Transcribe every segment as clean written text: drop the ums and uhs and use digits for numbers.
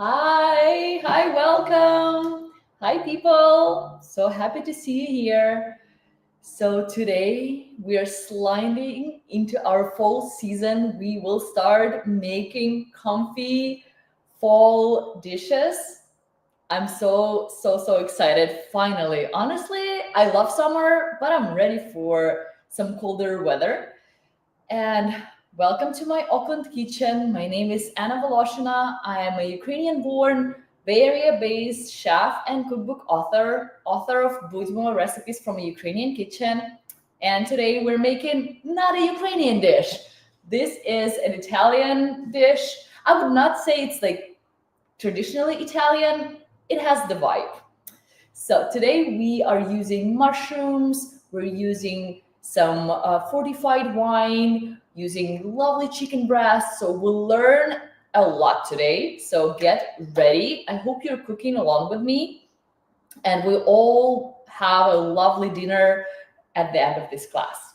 Hi, welcome. Hi, people. So happy to see you here. So today we are sliding into our fall season. We will start making comfy fall dishes. I'm so excited. Finally, honestly, I love summer, but I'm ready for some colder weather. And welcome to my opened kitchen. My name is Anna Voloshina. I am a Ukrainian-born, Bay Area-based chef and cookbook author of beautiful recipes from a Ukrainian kitchen. And today we're making not a Ukrainian dish. This is an Italian dish. I would not say it's like traditionally Italian. It has the vibe. So today we are using mushrooms, we're using some fortified wine, using lovely chicken breast. So we'll learn a lot today. So get ready. I hope you're cooking along with me and we'll all have a lovely dinner at the end of this class.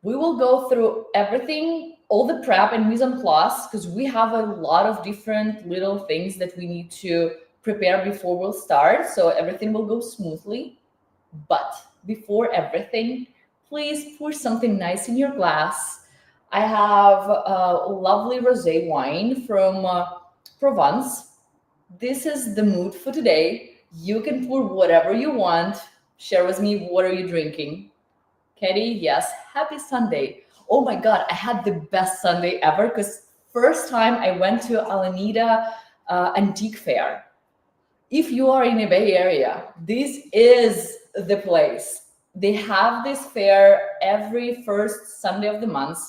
We will go through everything, all the prep and mise en place, because we have a lot of different little things that we need to prepare before we'll start, so everything will go smoothly. But before everything, please pour something nice in your glass. I have a lovely rosé wine from Provence. This is the mood for today. You can pour whatever you want. Share with me, what are you drinking? Katie, yes, happy Sunday. Oh my God, I had the best Sunday ever because first time I went to Alameda Antique Fair. If you are in the Bay Area, this is the place. They have this fair every first Sunday of the month.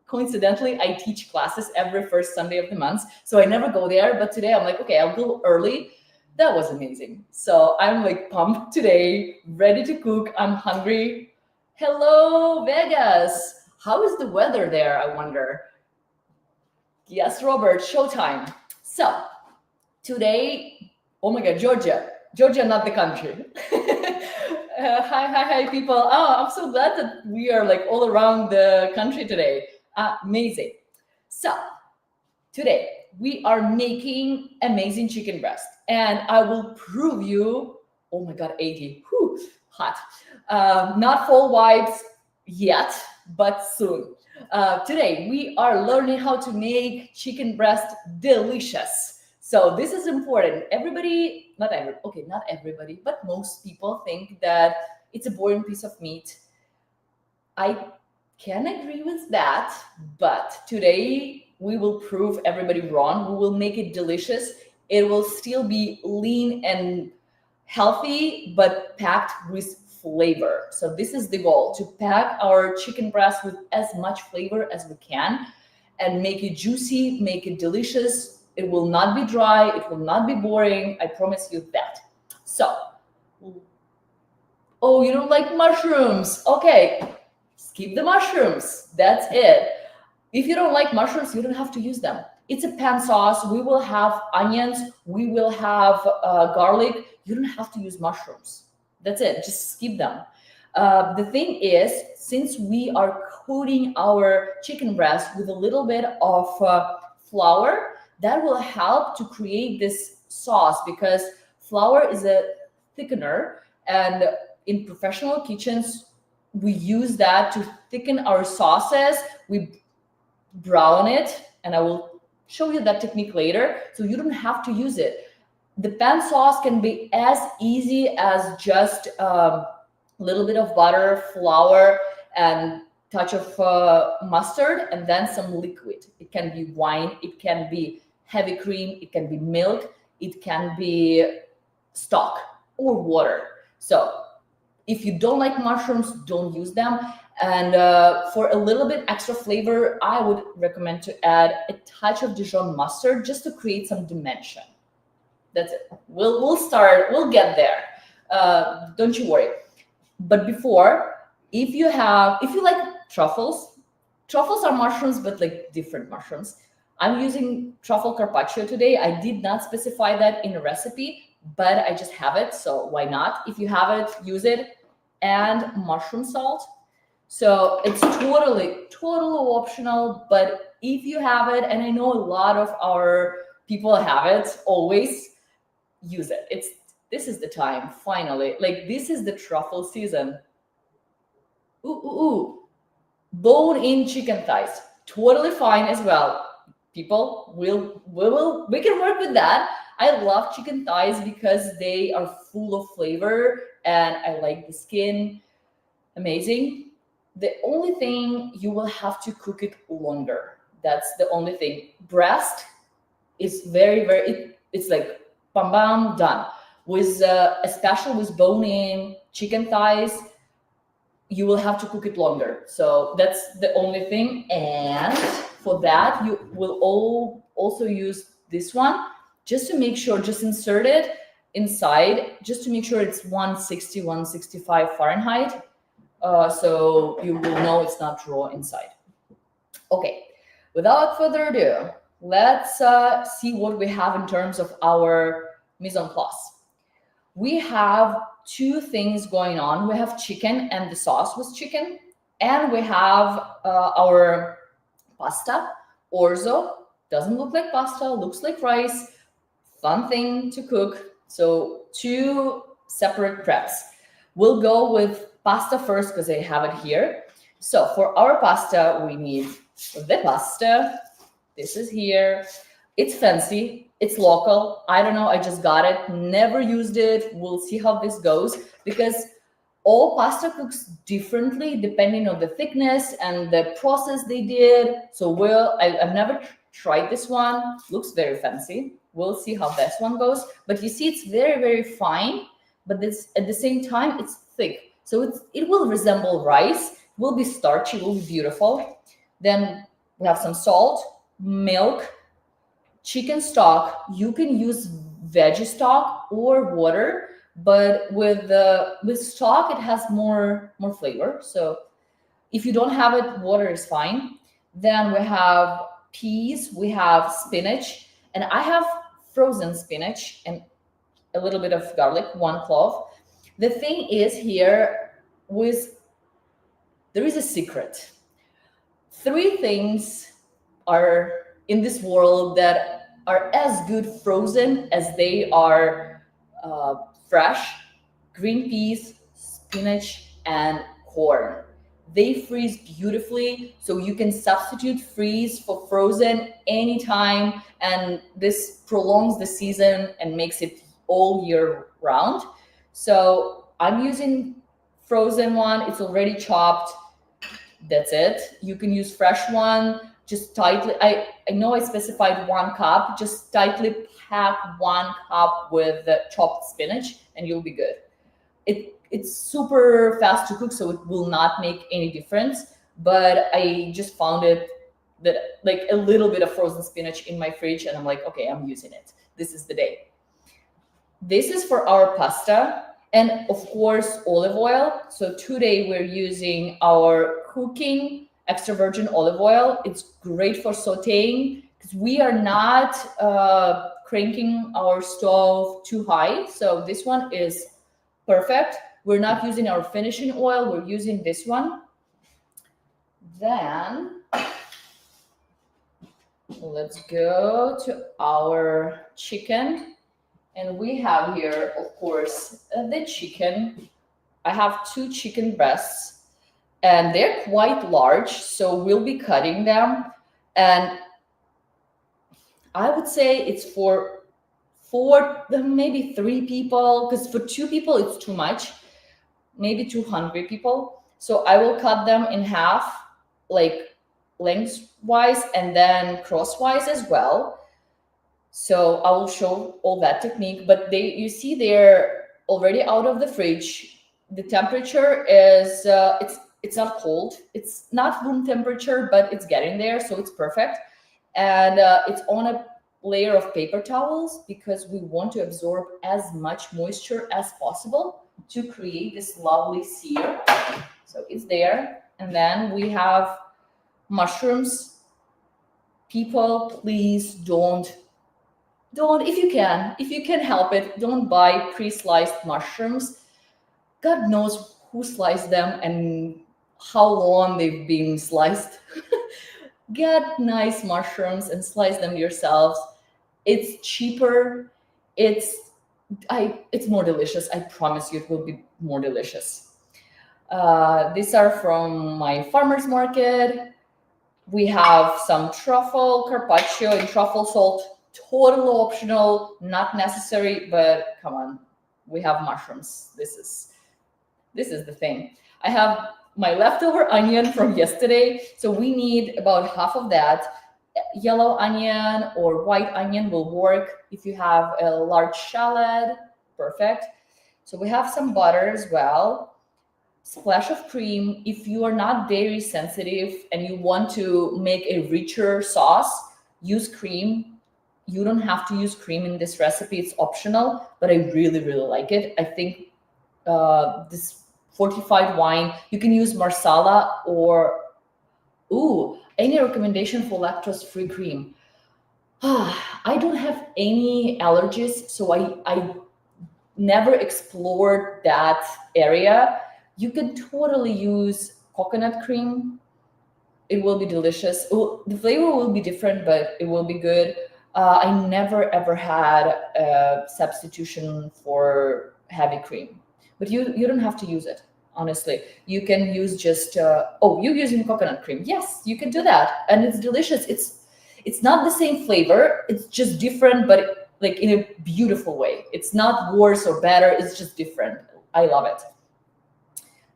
Coincidentally, I teach classes every first Sunday of the month, so I never go there. But today I'm like, okay, I'll go early. That was amazing. So I'm like pumped today, ready to cook. I'm hungry. Hello, Vegas. How is the weather there, I wonder? Yes, Robert, showtime. So today, oh my God, Georgia. Georgia, not the country. Hi, people. Oh, I'm so glad that we are like all around the country today. Amazing. So today we are making amazing chicken breast, and I will prove you. Oh my God, 80. Whew, hot. Not fall vibes yet, but soon. Today we are learning how to make chicken breast delicious. So this is important. Not everybody, but most people think that it's a boring piece of meat. I can agree with that, but today we will prove everybody wrong. We will make it delicious. It will still be lean and healthy, but packed with flavor. So this is the goal, to pack our chicken breast with as much flavor as we can and make it juicy, make it delicious. It will not be dry. It will not be boring. I promise you that. So, oh, you don't like mushrooms? Okay, skip the mushrooms. That's it. If you don't like mushrooms, you don't have to use them. It's a pan sauce. We will have onions. We will have garlic. You don't have to use mushrooms. That's it. Just skip them. The thing is, since we are coating our chicken breast with a little bit of flour, that will help to create this sauce, because flour is a thickener, and in professional kitchens, we use that to thicken our sauces. We brown it, and I will show you that technique later, so you don't have to use it. The pan sauce can be as easy as just a little bit of butter, flour, and touch of mustard, and then some liquid. It can be wine, it can be heavy cream, it can be milk, it can be stock or water. So if you don't like mushrooms, don't use them. And for a little bit extra flavor, I would recommend to add a touch of Dijon mustard, just to create some dimension. That's it. We'll start. We'll get there. Don't you worry. But before, if you like truffles are mushrooms, but like different mushrooms. I'm using truffle carpaccio today. I did not specify that in a recipe, but I just have it, so why not? If you have it, use it. And mushroom salt. So it's totally optional, but if you have it, and I know a lot of our people have it, always use it. This is the time, finally. Like, this is the truffle season. Ooh. Bone-in chicken thighs, totally fine as well. People, we can work with that. I love chicken thighs because they are full of flavor, and I like the skin. Amazing. The only thing, you will have to cook it longer. That's the only thing. Breast is it's like bam bam, done. With especially with bone-in chicken thighs, you will have to cook it longer. So that's the only thing. And for that, you will also use this one, just to make sure, just insert it inside, just to make sure it's 160, 165 Fahrenheit. So you will know it's not raw inside. Okay, without further ado, let's see what we have in terms of our mise en place. We have two things going on. We have chicken and the sauce with chicken, and we have our pasta, orzo. Doesn't look like pasta, looks like rice. Fun thing to cook. So two separate preps. We'll go with pasta first because I have it here. So for our pasta, we need the pasta. This is here. It's fancy. It's local. I don't know. I just got it. Never used it. We'll see how this goes, because all pasta cooks differently depending on the thickness and the process they did. So I've never tried this one. Looks very fancy. We'll see how this one goes. But you see, it's very, very fine. But this, at the same time, it's thick. So it will resemble rice, will be starchy, will be beautiful. Then we have some salt, milk, chicken stock. You can use veggie stock or water, but with stock it has more flavor. So if you don't have it, water is fine. Then we have peas, we have spinach, and I have frozen spinach and a little bit of garlic, 1 clove. The thing is here with there is a secret. 3 things are in this world that are as good frozen as they are fresh: green peas, spinach, and corn. They freeze beautifully, so you can substitute freeze for frozen anytime, and this prolongs the season and makes it all year round. So I'm using frozen one, it's already chopped. That's it. You can use fresh one. Just tightly, I know I specified 1 cup, just tightly pack 1 cup with the chopped spinach and you'll be good. It's super fast to cook, so it will not make any difference. But I just found it that like a little bit of frozen spinach in my fridge, and I'm like, okay, I'm using it. This is the day. This is for our pasta, and of course olive oil. So today we're using our cooking extra virgin olive oil. It's great for sauteing because we are not cranking our stove too high. So this one is perfect. We're not using our finishing oil, we're using this one. Then let's go to our chicken. And we have here, of course, the chicken. I have 2 chicken breasts and they're quite large, so we'll be cutting them. And I would say it's for 4, maybe 3 people, because for 2 people it's too much, maybe 2 hungry people. So I will cut them in half, like lengthwise and then crosswise as well. So I will show all that technique, but you see they're already out of the fridge. The temperature is, it's not cold. It's not room temperature, but it's getting there, so it's perfect. And it's on a layer of paper towels because we want to absorb as much moisture as possible to create this lovely sear. So it's there. And then we have mushrooms. People, please don't, if you can help it, don't buy pre-sliced mushrooms. God knows who sliced them and how long they've been sliced. Get nice mushrooms and slice them yourselves. It's cheaper. It's more delicious. I promise you it will be more delicious. These are from my farmer's market. We have some truffle carpaccio and truffle salt. Totally optional, not necessary, but come on, we have mushrooms. This is the thing. I have my leftover onion from yesterday, so we need about half of that. Yellow onion or white onion will work. If you have a large shallot, perfect. So we have some butter as well, splash of cream. If you are not dairy sensitive and you want to make a richer sauce, use cream. You don't have to use cream in this recipe, it's optional, but I really like it. I think this fortified wine, you can use Marsala or any recommendation for lactose-free cream? I don't have any allergies, so I never explored that area. You can totally use coconut cream. It will be delicious. The flavor will be different, but it will be good. I never ever had a substitution for heavy cream, but you don't have to use it. Honestly, you can use just you're using coconut cream. Yes, you can do that, and it's delicious. It's not the same flavor. It's just different, but like in a beautiful way. It's not worse or better. It's just different. I love it.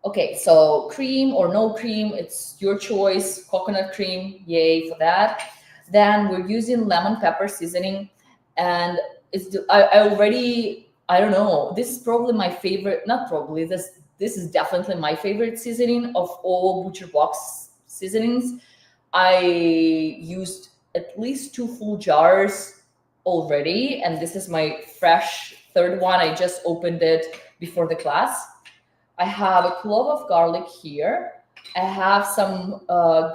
Okay, so cream or no cream, it's your choice. Coconut cream, yay for that. Then we're using lemon pepper seasoning, and I don't know. This is probably my favorite. Not probably. This this is definitely my favorite seasoning of all ButcherBox seasonings. I used at least 2 full jars already, and this is my fresh third one. I just opened it before the class. I have a clove of garlic here. I have some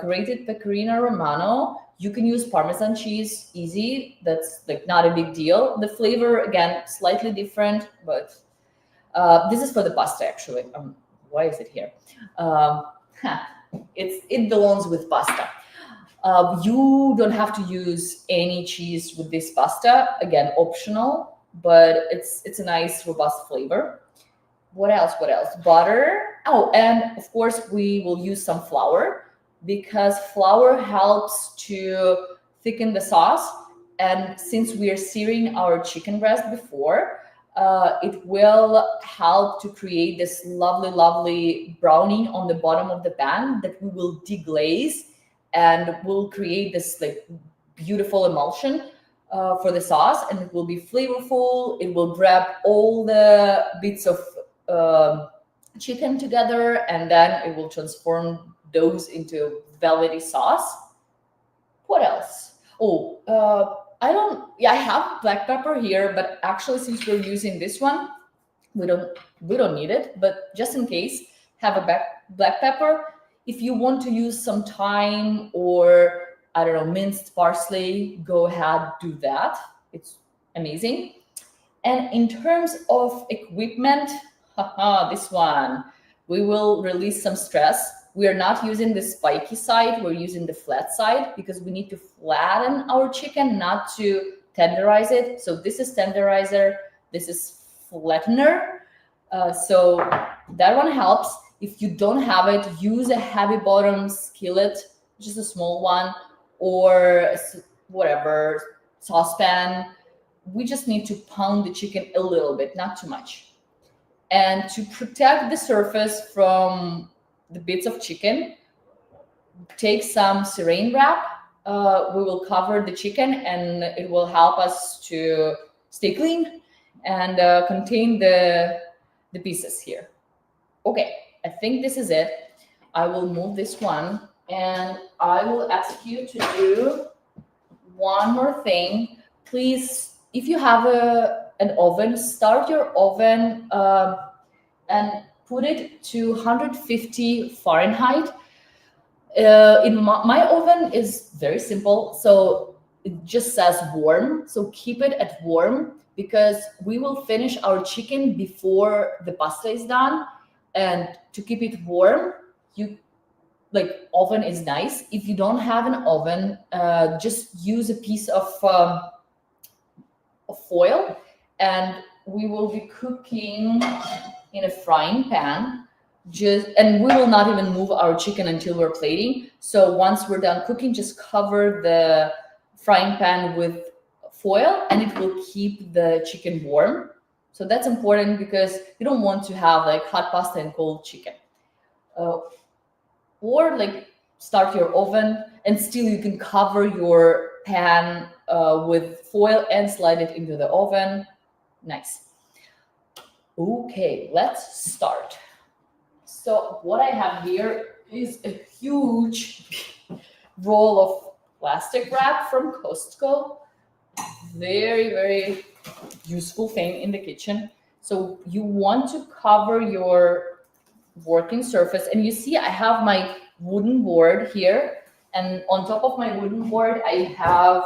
grated Pecorino Romano. You can use Parmesan cheese, easy. That's like not a big deal. The flavor, again, slightly different, but this is for the pasta actually. Why is it here? It belongs with pasta. You don't have to use any cheese with this pasta. Again, optional, but it's a nice robust flavor. What else? What else? Butter. Oh, and of course we will use some flour because flour helps to thicken the sauce. And since we are searing our chicken breast before, it will help to create this lovely, lovely browning on the bottom of the pan that we will deglaze and will create this like beautiful emulsion for the sauce, and it will be flavorful. It will grab all the bits of chicken together, and then it will transform those into velvety sauce. What else? Oh, I have black pepper here, but actually since we're using this one, we don't need it, but just in case, have a black pepper. If you want to use some thyme or, I don't know, minced parsley, go ahead, do that. It's amazing. And in terms of equipment, this one, we will release some stress. We are not using the spiky side, we're using the flat side because we need to flatten our chicken, not to tenderize it. So this is tenderizer, this is flattener. So that one helps. If you don't have it, use a heavy bottom skillet, just a small one, or whatever, saucepan. We just need to pound the chicken a little bit, not too much. And to protect the surface from the bits of chicken, take some saran wrap. We will cover the chicken and it will help us to stay clean and contain the pieces here. Okay, I think this is it. I will move this one and I will ask you to do one more thing. Please, if you have an oven, start your oven and put it to 150 Fahrenheit. In my oven is very simple, so it just says warm. So keep it at warm because we will finish our chicken before the pasta is done. And to keep it warm, oven is nice. If you don't have an oven, just use a piece of foil, and we will be cooking in a frying pan. And we will not even move our chicken until we're plating. So once we're done cooking, just cover the frying pan with foil and it will keep the chicken warm. So that's important because you don't want to have like hot pasta and cold chicken. Or like start your oven and still you can cover your pan with foil and slide it into the oven. Nice. Okay, let's start. So what I have here is a huge roll of plastic wrap from Costco. Very, very useful thing in the kitchen. So you want to cover your working surface. And you see I have my wooden board here. And on top of my wooden board, I have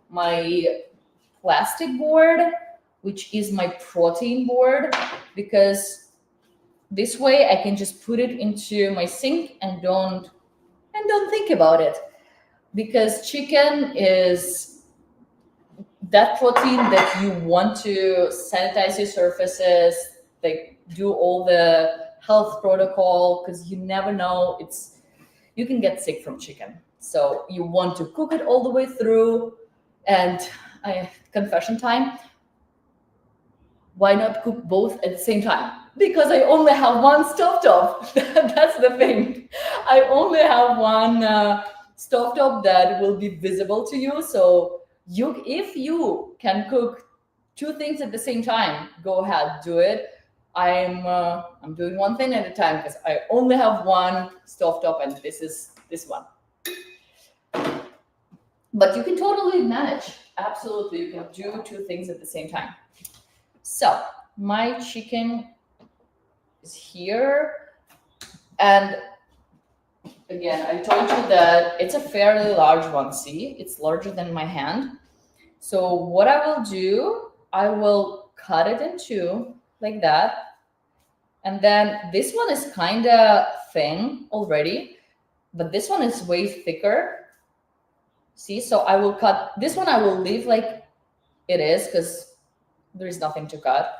my plastic board, which is my protein board, because this way I can just put it into my sink and don't think about it. Because chicken is that protein that you want to sanitize your surfaces, like do all the health protocol, because you never know, you can get sick from chicken. So you want to cook it all the way through. And confession time, why not cook both at the same time? Because I only have one stovetop. That's the thing. I only have one stovetop that will be visible to you. So if you can cook two things at the same time, go ahead, do it. I'm doing one thing at a time because I only have one stovetop, and this is this one. But you can totally manage. Absolutely, you can do two things at the same time. So my chicken is here, and again, I told you that it's a fairly large one. See, it's larger than my hand. So what I will do, I will cut it in two like that. And then this one is kind of thin already, but this one is way thicker. See, so I will cut this one. I will leave like it is because there is nothing to cut.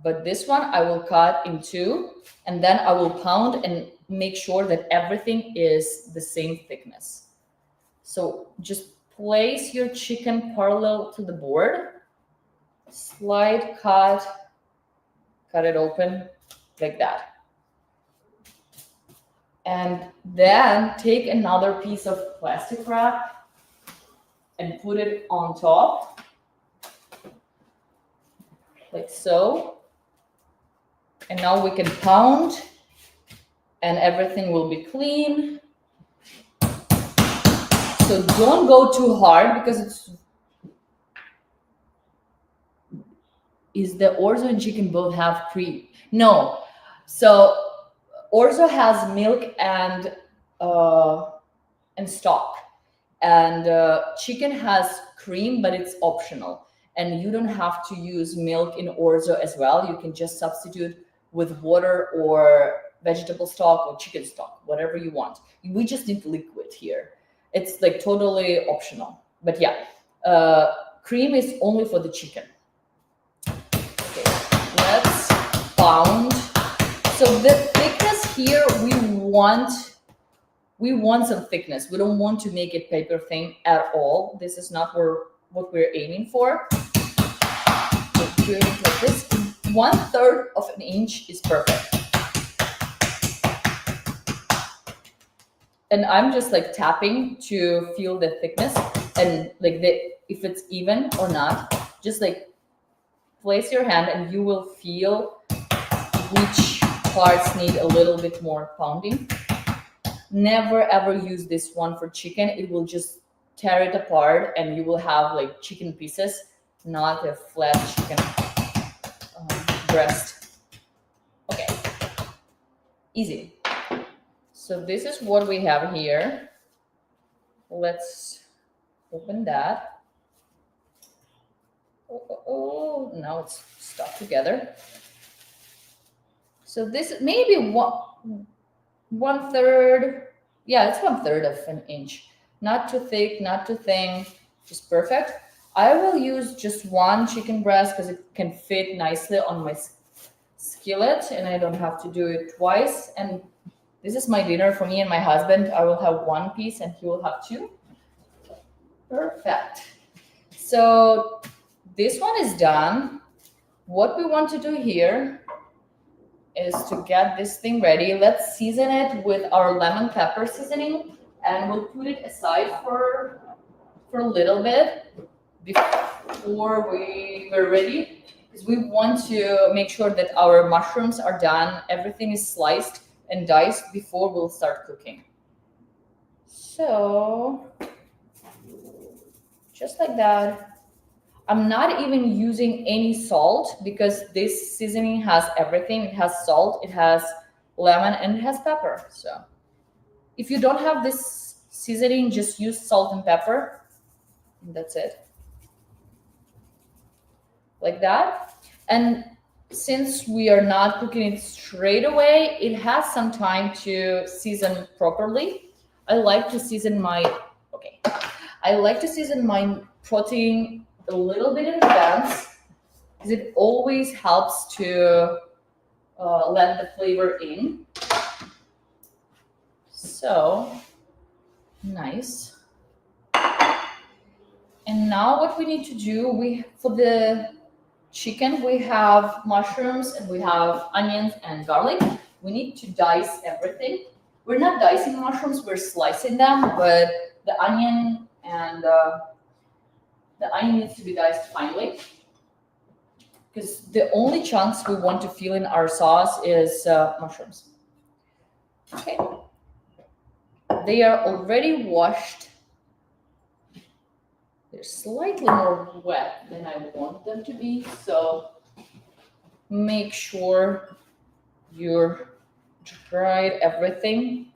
But this one I will cut in two, and then I will pound and make sure that everything is the same thickness. So just place your chicken parallel to the board, slide, cut it open like that. And then take another piece of plastic wrap and put it on top, like so. And now we can pound and everything will be clean. So don't go too hard because is the orzo and chicken both have cream? No. So orzo has milk and stock, and chicken has cream, but it's optional. And you don't have to use milk in orzo as well. You can just substitute with water or vegetable stock or chicken stock, whatever you want. We just need liquid here. It's like totally optional. But yeah, cream is only for the chicken. Okay, let's pound. So the thickness here, we want some thickness. We don't want to make it paper thin at all. This is not what we're aiming for. We're doing it like this. 1/3 of an inch is perfect. And I'm just like tapping to feel the thickness and like if it's even or not. Just like place your hand and you will feel which parts need a little bit more pounding. Never ever use this one for chicken. It will just tear it apart and you will have like chicken pieces, not a flat chicken breast. Okay, easy. So this is what we have here. Let's open that. Oh, now it's stuck together. So this is maybe 1/3. Yeah, it's 1/3 of an inch. Not too thick, not too thin, just perfect. I will use just one chicken breast because it can fit nicely on my skillet and I don't have to do it twice. And this is my dinner for me and my husband. I will have one piece and he will have two. Perfect. So this one is done. What we want to do here is to get this thing ready. Let's season it with our lemon pepper seasoning and we'll put it aside for a little bit before we're ready, because we want to make sure that our mushrooms are done, everything is sliced and diced before we'll start cooking. So just like that. I'm not even using any salt because this seasoning has everything. It has salt, it has lemon, and it has pepper. So if you don't have this seasoning, just use salt and pepper. And that's it. Like that. And since we are not cooking it straight away, it has some time to season properly. I like to season my protein a little bit in advance because it always helps to let the flavor in. So nice. And now what we need to do, for the chicken, we have mushrooms and we have onions and garlic. We need to dice everything. We're not dicing mushrooms, we're slicing them, but the onion and the onion needs to be diced finely. because the only chunks we want to fill in our sauce is mushrooms. Okay, they are already washed. They're slightly more wet than I want them to be, so make sure you're dried everything.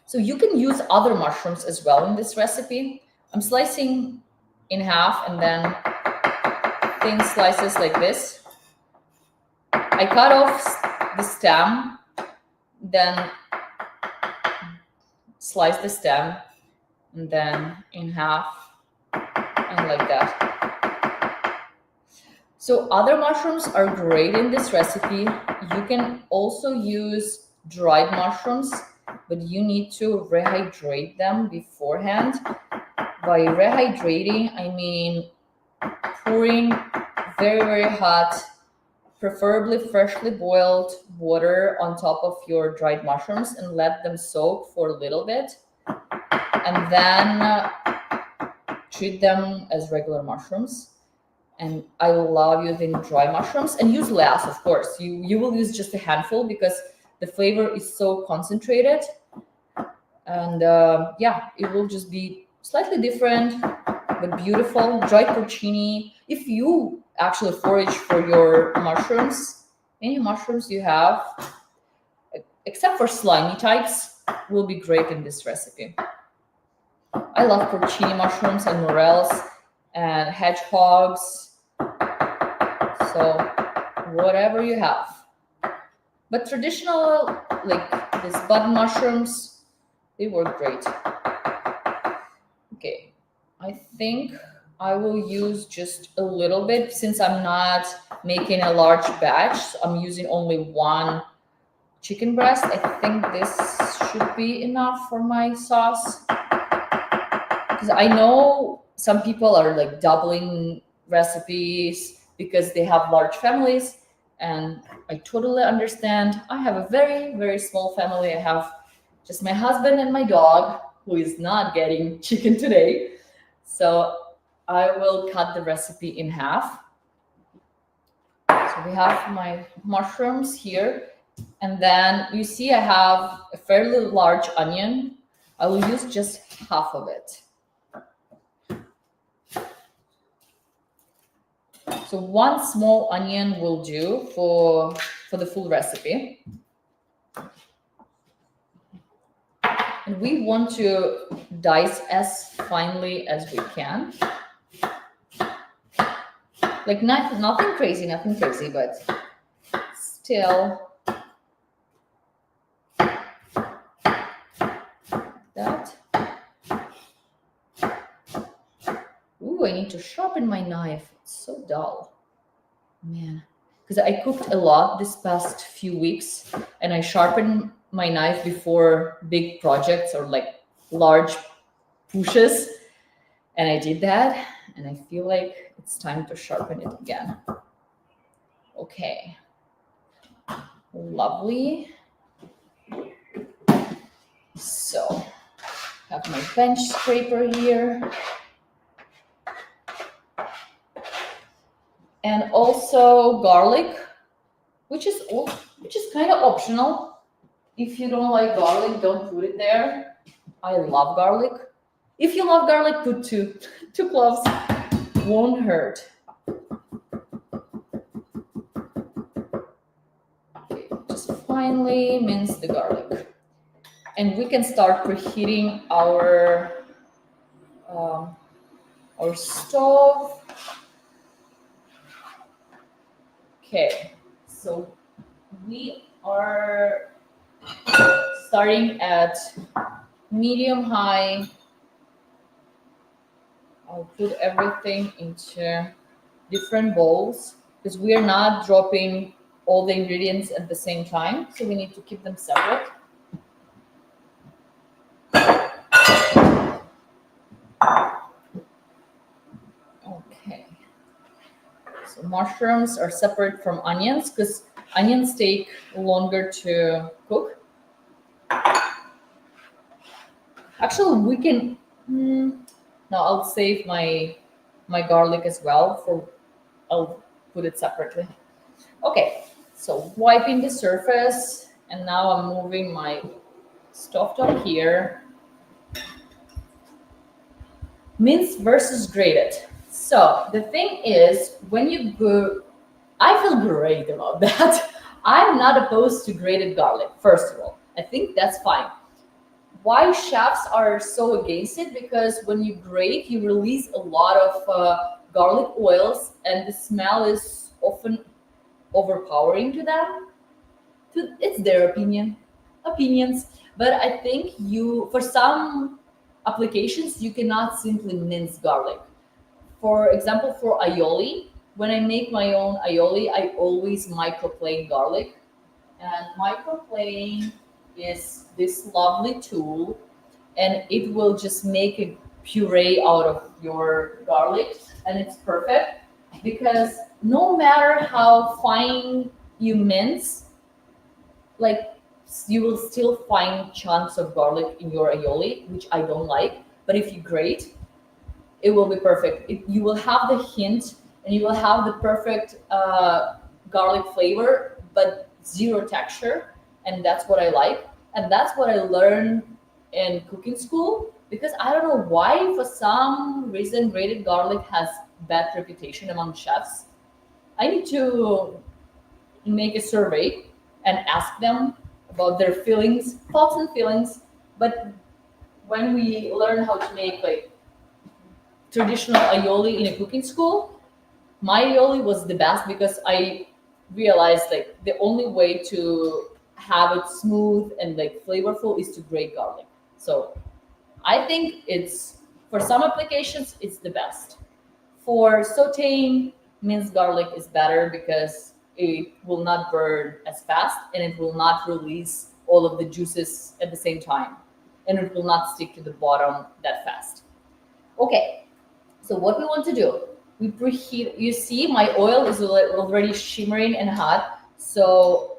So you can use other mushrooms as well in this recipe. I'm slicing in half and then thin slices like this. I cut off the stem, then slice the stem, and then in half, and like that. So other mushrooms are great in this recipe. You can also use dried mushrooms, but you need to rehydrate them beforehand. By rehydrating, I mean pouring very, very hot, preferably freshly boiled water on top of your dried mushrooms and let them soak for a little bit. And then treat them as regular mushrooms. And I love using dry mushrooms, and use less, of course. You will use just a handful because the flavor is so concentrated. And yeah, it will just be slightly different, but beautiful. Dried porcini. If you actually forage for your mushrooms, any mushrooms you have, except for slimy types, will be great in this recipe. I love porcini mushrooms and morels and hedgehogs. So whatever you have. But traditional, like these button mushrooms, they work great. Okay, I think I will use just a little bit since I'm not making a large batch. So I'm using only one chicken breast. I think this should be enough for my sauce. Because I know some people are like doubling recipes because they have large families, and I totally understand. I have a very, very small family. I have just my husband and my dog, who is not getting chicken today. So I will cut the recipe in half. So we have my mushrooms here. And then you see I have a fairly large onion. I will use just half of it. So one small onion will do for the full recipe. And we want to dice as finely as we can. Like nothing crazy, but still that. Ooh, I need to sharpen my knife. It's so dull, man. Because I cooked a lot this past few weeks, and I sharpened my knife before big projects or like large pushes, and I did that, and I feel like it's time to sharpen it again. Okay, lovely. So have my bench scraper here, and also garlic, which is kind of optional. If you don't like garlic, don't put it there. I love garlic. If you love garlic, put two cloves. Won't hurt. Okay, just finely mince the garlic, and we can start preheating our stove. Okay, so we are starting at medium high. I'll put everything into different bowls because we are not dropping all the ingredients at the same time, so we need to keep them separate. Okay, so mushrooms are separate from onions because onions take longer to cook. Actually, we can Now I'll save my garlic as well for I'll put it separately. Okay, so wiping the surface, and now I'm moving my stovetop here. Minced versus grated. So the thing is, when you go, I feel great about that. I'm not opposed to grated garlic, first of all. I think that's fine. Why chefs are so against it? Because when you grate, you release a lot of garlic oils, and the smell is often overpowering to them. It's their opinions, but I think you for some applications you cannot simply mince garlic. For example, for aioli, when I make my own aioli, I always microplane garlic, and microplane is this lovely tool, and it will just make a puree out of your garlic, and it's perfect because no matter how fine you mince, like you will still find chunks of garlic in your aioli, which I don't like. But if you grate, it will be perfect. You will have the hint, and you will have the perfect garlic flavor, but zero texture, and that's what I like, and that's what I learned in cooking school. Because I don't know why, for some reason, grated garlic has bad reputation among chefs. I need to make a survey and ask them about their feelings, thoughts and feelings. But when we learn how to make like traditional aioli in a cooking school, my aioli was the best because I realized like the only way to have it smooth and like flavorful is to grate garlic. So I think it's for some applications it's the best. For sauteing, minced garlic is better because it will not burn as fast, and it will not release all of the juices at the same time, and it will not stick to the bottom that fast. Okay, so what we want to do, we preheat. You see, my oil is already shimmering and hot. So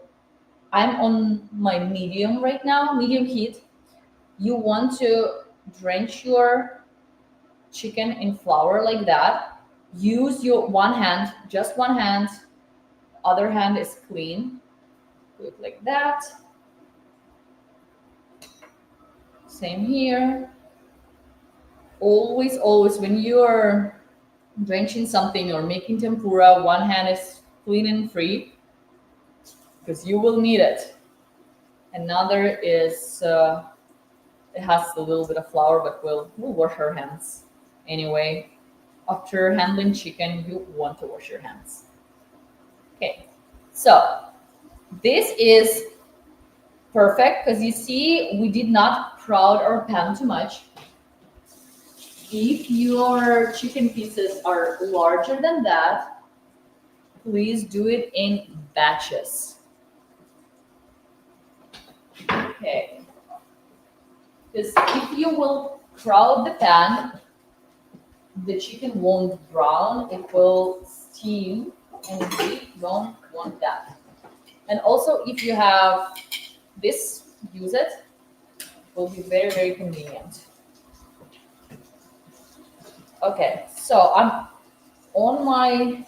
I'm on my medium right now, medium heat. You want to drench your chicken in flour like that. Use your one hand, just one hand. Other hand is clean. Do it like that. Same here. Always, when you're drenching something or making tempura, one hand is clean and free because you will need it. Another is it has a little bit of flour, but we'll wash our hands anyway. After handling chicken, you want to wash your hands. Okay, so this is perfect because you see we did not crowd our pan too much. If your chicken pieces are larger than that, please do it in batches. Okay. Because if you will crowd the pan, the chicken won't brown, it will steam, and we don't want that. And also, if you have this, use it. It will be very convenient. Okay, so I'm on my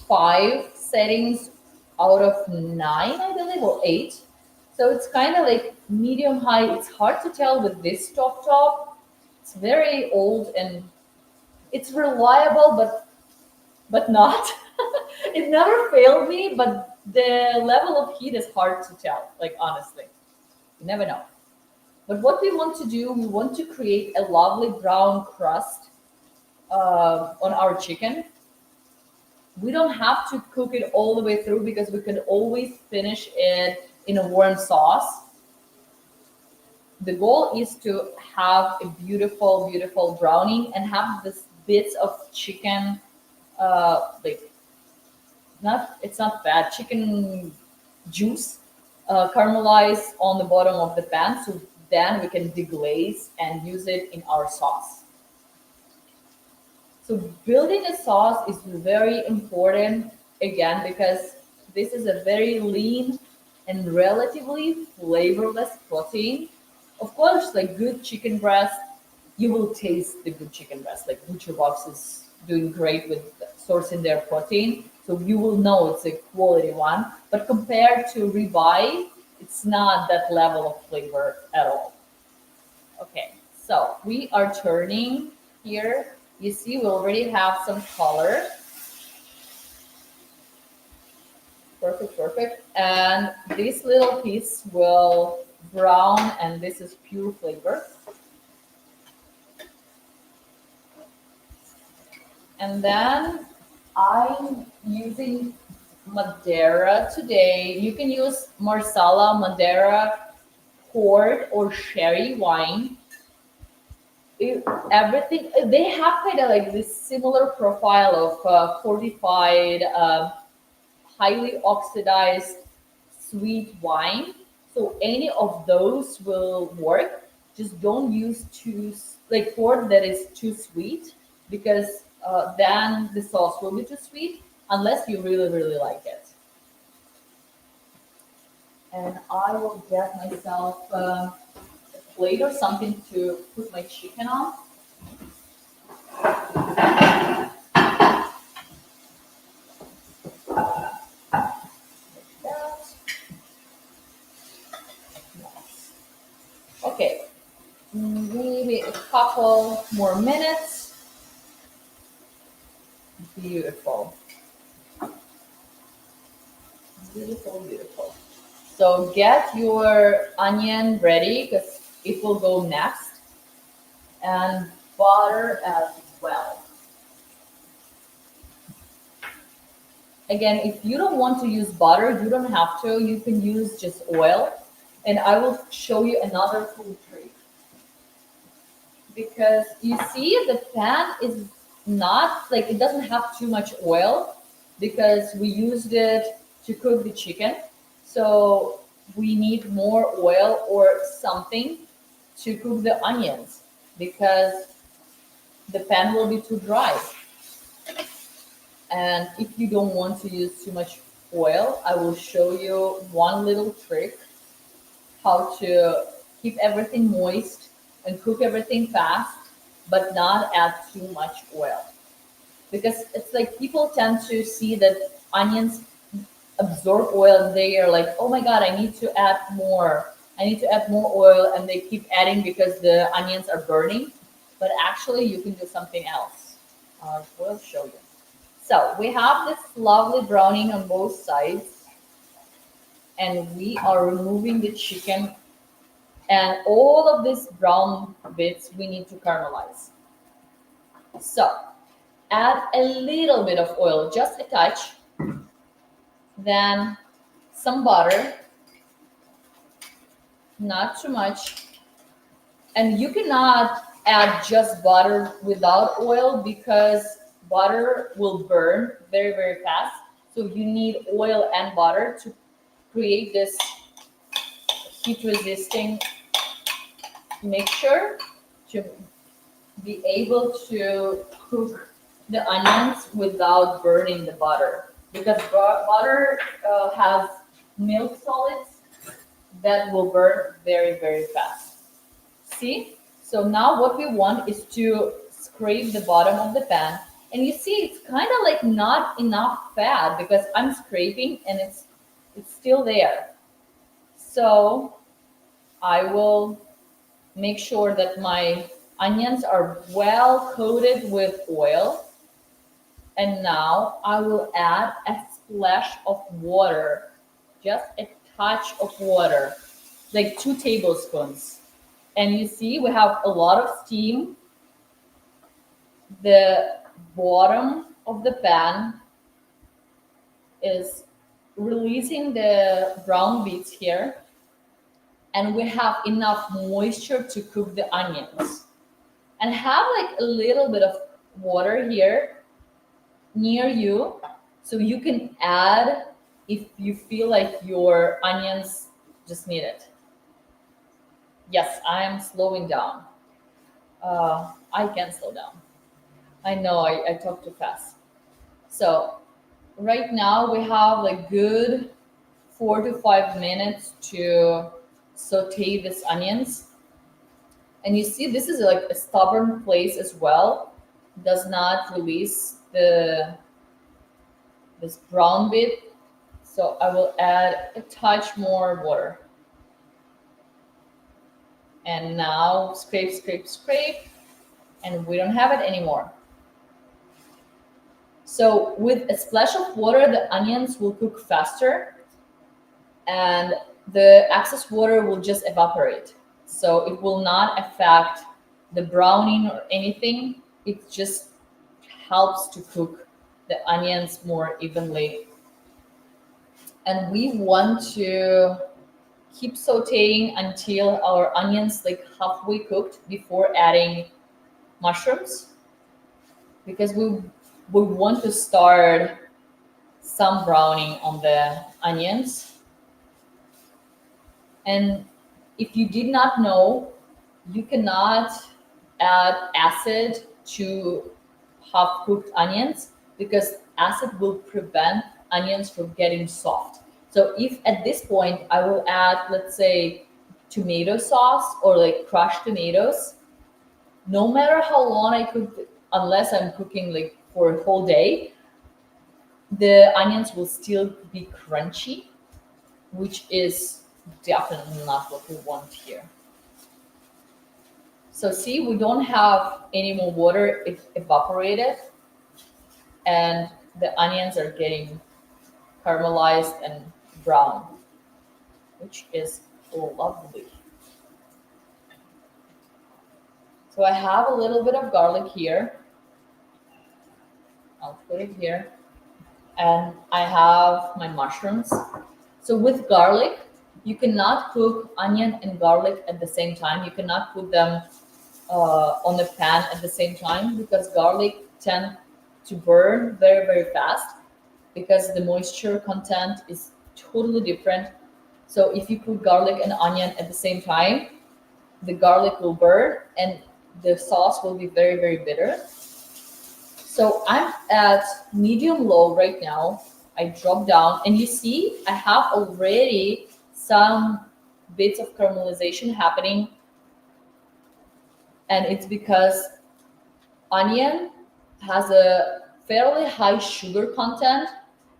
5 settings out of 9, I believe, or 8. So it's kind of like medium high. It's hard to tell with this top. It's very old and it's reliable, but not. It never failed me, but the level of heat is hard to tell. Like honestly, you never know. But what we want to do, we want to create a lovely brown crust on our chicken. We don't have to cook it all the way through because we can always finish it in a warm sauce. The goal is to have a beautiful browning and have this bits of chicken, like not it's not bad chicken juice, caramelize on the bottom of the pan. So then we can deglaze and use it in our sauce. So building a sauce is very important again because this is a very lean and relatively flavorless protein. Of course, like good chicken breast, you will taste the good chicken breast. Like ButcherBox is doing great with sourcing their protein, so you will know it's a quality one. But compared to ribeye, it's not that level of flavor at all. Okay, so we are turning here. You see, we already have some color. Perfect, perfect. And this little piece will brown, and this is pure flavor. And then I'm using Madeira today. You can use Marsala, Madeira, port, or sherry wine. Everything they have kind of like this similar profile of fortified, highly oxidized sweet wine. So any of those will work. Just don't use too like port that is too sweet, because then the sauce will be too sweet unless you really really like it. And I will get myself a plate or something to put my chicken on. That. Nice. Okay, maybe a couple more minutes. Beautiful. Beautiful, beautiful. So get your onion ready because it will go next, and butter as well. Again, if you don't want to use butter, you don't have to. You can use just oil. And I will show you another cool trick. Because you see, the pan is not like it doesn't have too much oil because we used it to cook the chicken. So we need more oil or something to cook the onions because the pan will be too dry. And if you don't want to use too much oil, I will show you one little trick how to keep everything moist and cook everything fast, but not add too much oil. Because it's like people tend to see that onions absorb oil and they are like, oh my God, I need to add more. I need to add more oil, and they keep adding because the onions are burning. But actually, you can do something else. We'll show you. So we have this lovely browning on both sides, and we are removing the chicken, and all of these brown bits we need to caramelize. So add a little bit of oil, just a touch, then some butter, not too much. And you cannot add just butter without oil because butter will burn very, very fast. So you need oil and butter to create this heat resisting mixture to be able to cook the onions without burning the butter. Because butter has milk solids that will burn very, very fast. See? So now what we want is to scrape the bottom of the pan. And you see it's kind of like not enough fat because I'm scraping and it's still there. So I will make sure that my onions are well coated with oil. And now I will add a splash of water, just a touch of water, like 2 tablespoons. And you see we have a lot of steam. The bottom of the pan is releasing the brown bits here, and we have enough moisture to cook the onions. And have like a little bit of water here near you so you can add if you feel like your onions just need it. Yes, I am slowing down. I can slow down. I know I talk too fast. So right now we have like good 4 to 5 minutes to saute these onions. And you see, this is like a stubborn place as well. Does not release this brown bit. So I will add a touch more water. And now scrape, scrape, scrape, and we don't have it anymore. So with a splash of water, the onions will cook faster and the excess water will just evaporate. So it will not affect the browning or anything. It just helps to cook the onions more evenly. And we want to keep sauteing until our onions like halfway cooked before adding mushrooms, because we want to start some browning on the onions. And if you did not know, you cannot add acid to half cooked onions because acid will prevent onions from getting soft. So if at this point I will add, let's say, tomato sauce or like crushed tomatoes, no matter how long I cook, unless I'm cooking like for a whole day, the onions will still be crunchy, which is definitely not what we want here. So see, we don't have any more water, it evaporated, and the onions are getting caramelized and brown, which is lovely. So I have a little bit of garlic here. I'll put it here. And I have my mushrooms. So with garlic, you cannot cook onion and garlic at the same time. You cannot put them on the pan at the same time because garlic tend to burn very, very fast because the moisture content is totally different. So if you put garlic and onion at the same time, the garlic will burn and the sauce will be very, very bitter. So I'm at medium low right now. I drop down and you see I have already some bits of caramelization happening, and it's because onion has a fairly high sugar content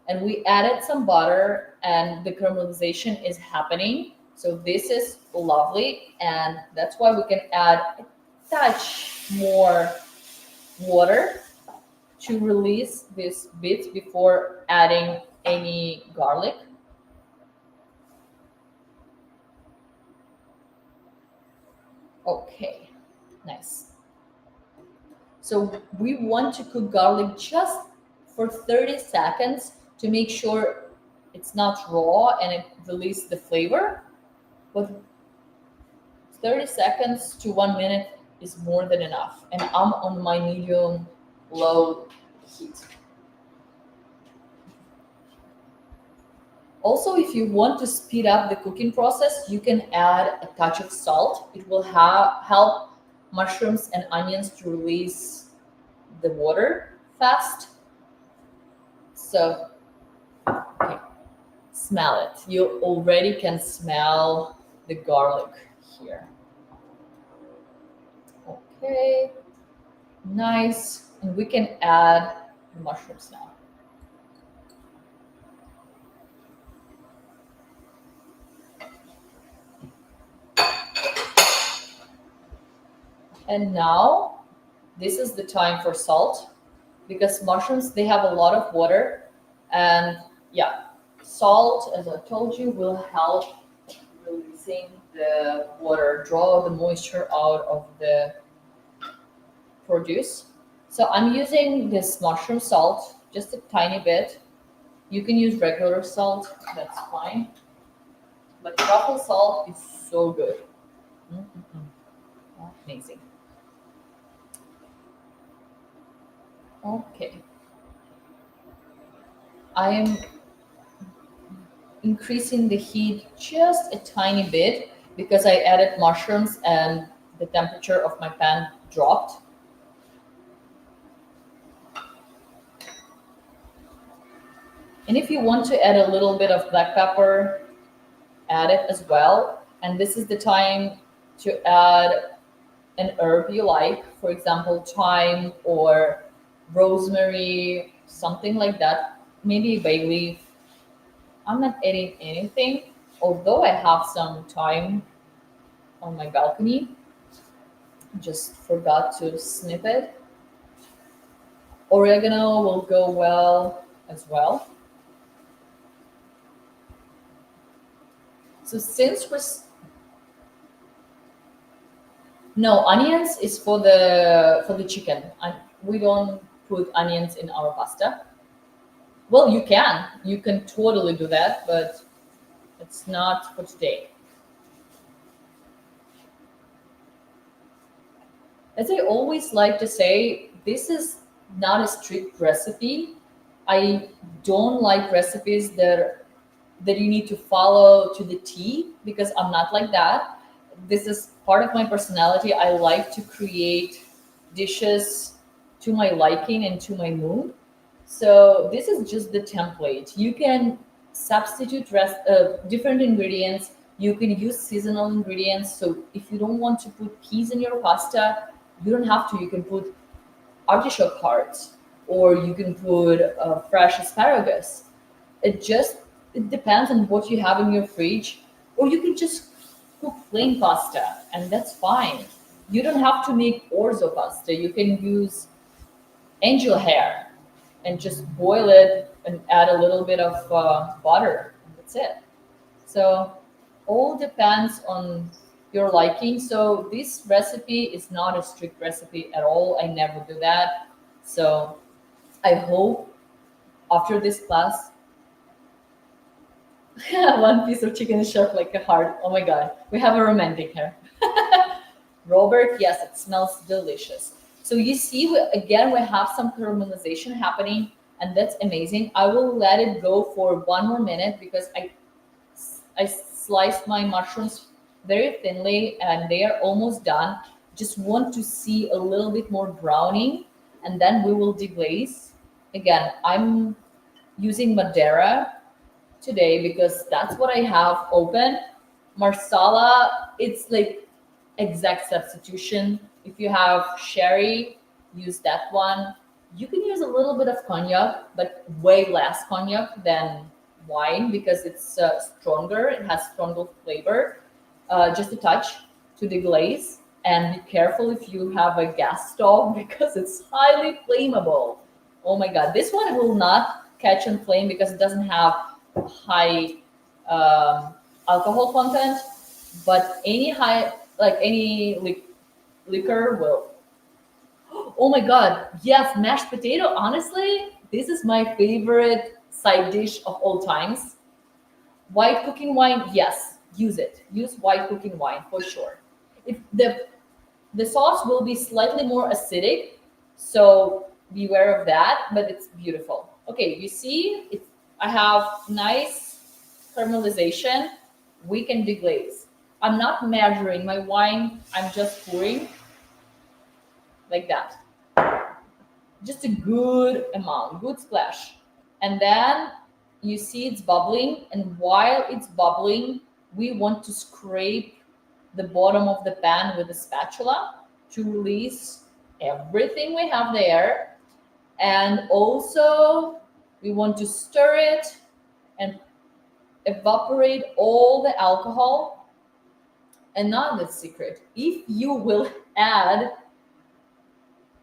and we added some butter and the caramelization is happening. So this is lovely, and that's why we can add a touch more water to release these bits before adding any garlic. Okay, nice. So we want to cook garlic just for 30 seconds to make sure it's not raw and it releases the flavor. But 30 seconds to 1 minute is more than enough. And I'm on my medium low heat. Also, if you want to speed up the cooking process, you can add a touch of salt. It will help mushrooms and onions to release the water fast. So, okay, smell it. You already can smell the garlic here. Okay, nice. And we can add the mushrooms now. And now this is the time for salt, because mushrooms, they have a lot of water, and yeah, salt, as I told you, will help releasing the water, draw the moisture out of the produce. So I'm using this mushroom salt, just a tiny bit. You can use regular salt, that's fine. But truffle salt is so good. Amazing. Okay. I am increasing the heat just a tiny bit because I added mushrooms and the temperature of my pan dropped. And if you want to add a little bit of black pepper, add it as well. And this is the time to add an herb you like, for example, thyme or rosemary, something like that, maybe bay leaf. I'm not adding anything, although I have some thyme on my balcony. Just forgot to snip it. Oregano will go well as well. So since no, onions is for the chicken. And we don't put onions in our pasta. Well, you can totally do that, but it's not for today. As I always like to say, this is not a strict recipe. I don't like recipes that you need to follow to the T because I'm not like that. This is part of my personality. I like to create dishes to my liking and to my mood. So this is just the template. You can substitute different ingredients. You can use seasonal ingredients. So if you don't want to put peas in your pasta, you don't have to. You can put artichoke hearts, or you can put fresh asparagus. It depends on what you have in your fridge, or you can just cook plain pasta, and that's fine. You don't have to make orzo pasta. You can use angel hair and just boil it and add a little bit of butter. That's it. So all depends on your liking. So this recipe is not a strict recipe at all. I never do that. So I hope after this class, one piece of chicken is shaped like a heart. Oh my god, we have a romantic here. Robert, yes, it smells delicious. So you see, again, we have some caramelization happening, and that's amazing. I will let it go for 1 more minute because I sliced my mushrooms very thinly and they are almost done. Just want to see a little bit more browning, and then we will deglaze. Again, I'm using Madeira today because that's what I have open. Marsala, it's like exact substitution. If you have sherry, use that one. You can use a little bit of cognac, but way less cognac than wine because it's stronger. It has stronger flavor. Just a touch to deglaze, and be careful if you have a gas stove because it's highly flammable. Oh my god, this one will not catch on flame because it doesn't have high alcohol content, but any high, like any liquor will. Oh my god, yes, mashed potato. Honestly, this is my favorite side dish of all times. White cooking wine, yes, use it. Use white cooking wine for sure. If the sauce will be slightly more acidic, so beware of that, but it's beautiful. Okay, you see, I have nice caramelization. We can deglaze. I'm not measuring my wine, I'm just pouring like that. Just a good amount, good splash. And then you see it's bubbling, and while it's bubbling, we want to scrape the bottom of the pan with a spatula to release everything we have there. And also we want to stir it and evaporate all the alcohol. And now the secret, if you will add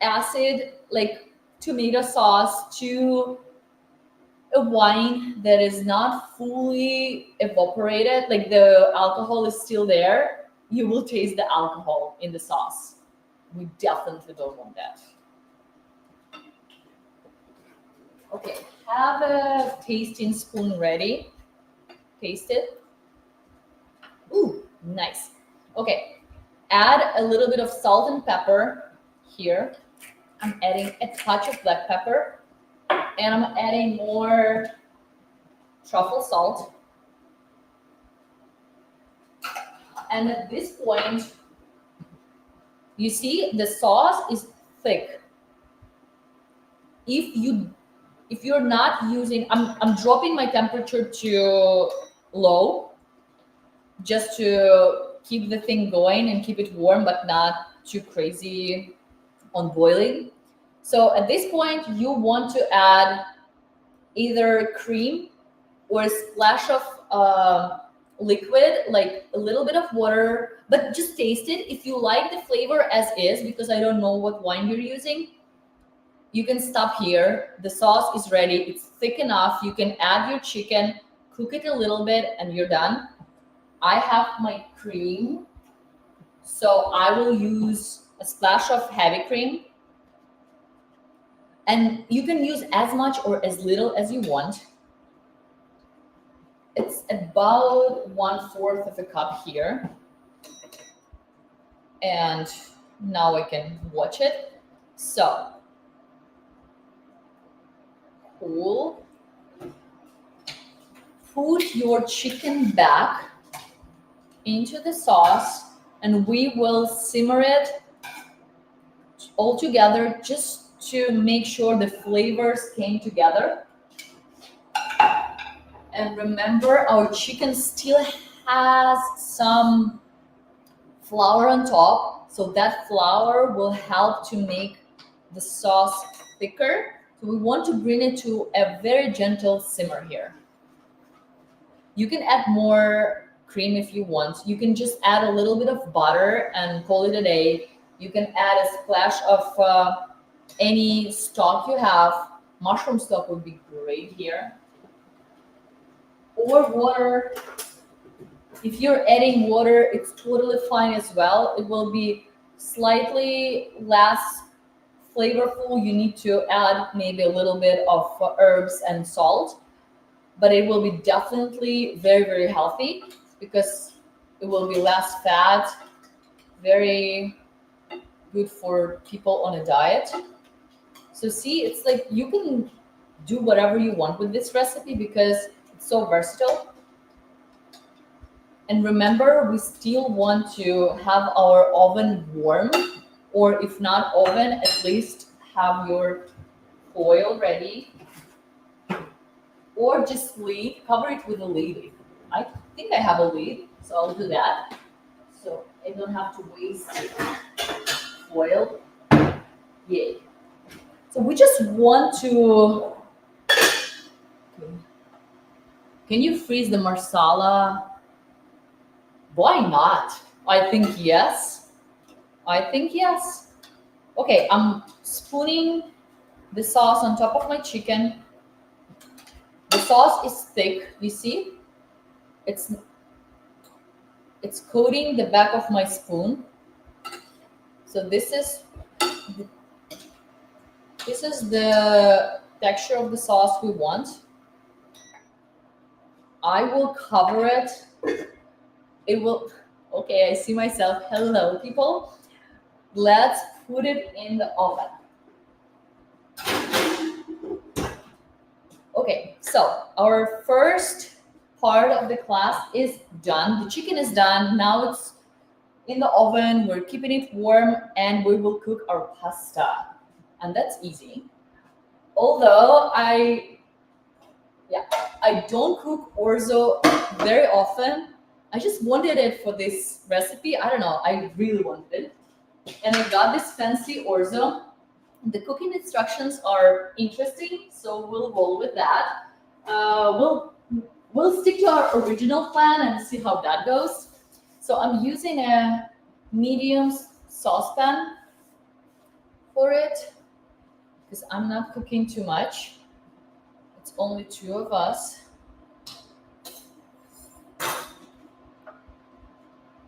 acid like tomato sauce to a wine that is not fully evaporated, like the alcohol is still there, you will taste the alcohol in the sauce. We definitely don't want that. Okay, have a tasting spoon ready. Taste it. Ooh, nice. Okay, add a little bit of salt and pepper here. I'm adding a touch of black pepper, and I'm adding more truffle salt. And at this point, you see the sauce is thick. If you're not using, I'm dropping my temperature to low just to keep the thing going and keep it warm, but not too crazy on boiling. So at this point, you want to add either cream or a splash of liquid, like a little bit of water, but just taste it. If you like the flavor as is, because I don't know what wine you're using, you can stop here. The sauce is ready. It's thick enough. You can add your chicken, cook it a little bit, and you're done. I have my cream, so I will use a splash of heavy cream. And you can use as much or as little as you want. It's about 1/4 of a cup here. And now I can watch it. So, cool. Put your chicken back into the sauce and we will simmer it all together just to make sure the flavors came together. And remember, our chicken still has some flour on top, so that flour will help to make the sauce thicker. So we want to bring it to a very gentle simmer here. You can add more cream if you want. You can just add a little bit of butter and call it a day. You can add a splash of any stock you have. Mushroom stock would be great here. Or water. If you're adding water, it's totally fine as well. It will be slightly less flavorful. You need to add maybe a little bit of herbs and salt, but it will be definitely very, very healthy because it will be less fat, very good for people on a diet. So see, it's like you can do whatever you want with this recipe because it's so versatile. And remember, we still want to have our oven warm, or if not oven, at least have your foil ready. Or just cover it with a lid. I think I have a lid, so I'll do that. So I don't have to waste foil. Yay. So we just want to, can you freeze the Marsala? Why not? I think yes. I think yes. Okay, I'm spooning the sauce on top of my chicken. The sauce is thick, you see? It's coating the back of my spoon. So this is the texture of the sauce we want. I will cover it. It will, okay, I see myself. Hello, people. Let's put it in the oven. Okay, so our first part of the class is done. The chicken is done. Now it's in the oven. We're keeping it warm and we will cook our pasta. And that's easy. Although I don't cook orzo very often. I just wanted it for this recipe. I don't know. I really wanted it. And I got this fancy orzo. The cooking instructions are interesting, so we'll roll with that. We'll stick to our original plan and see how that goes. So I'm using a medium saucepan for it because I'm not cooking too much. It's only 2 of us.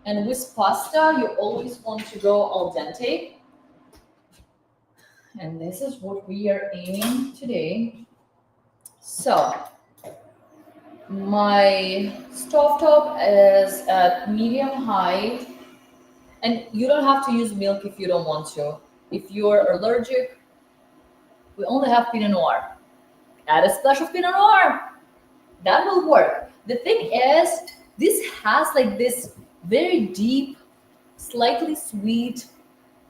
And with pasta, you always want to go al dente. And this is what we are aiming today. So my stovetop is at medium high. And you don't have to use milk if you don't want to. If you're allergic, we only have Pinot Noir. Add a splash of Pinot Noir. That will work. The thing is, this has like this very deep, slightly sweet,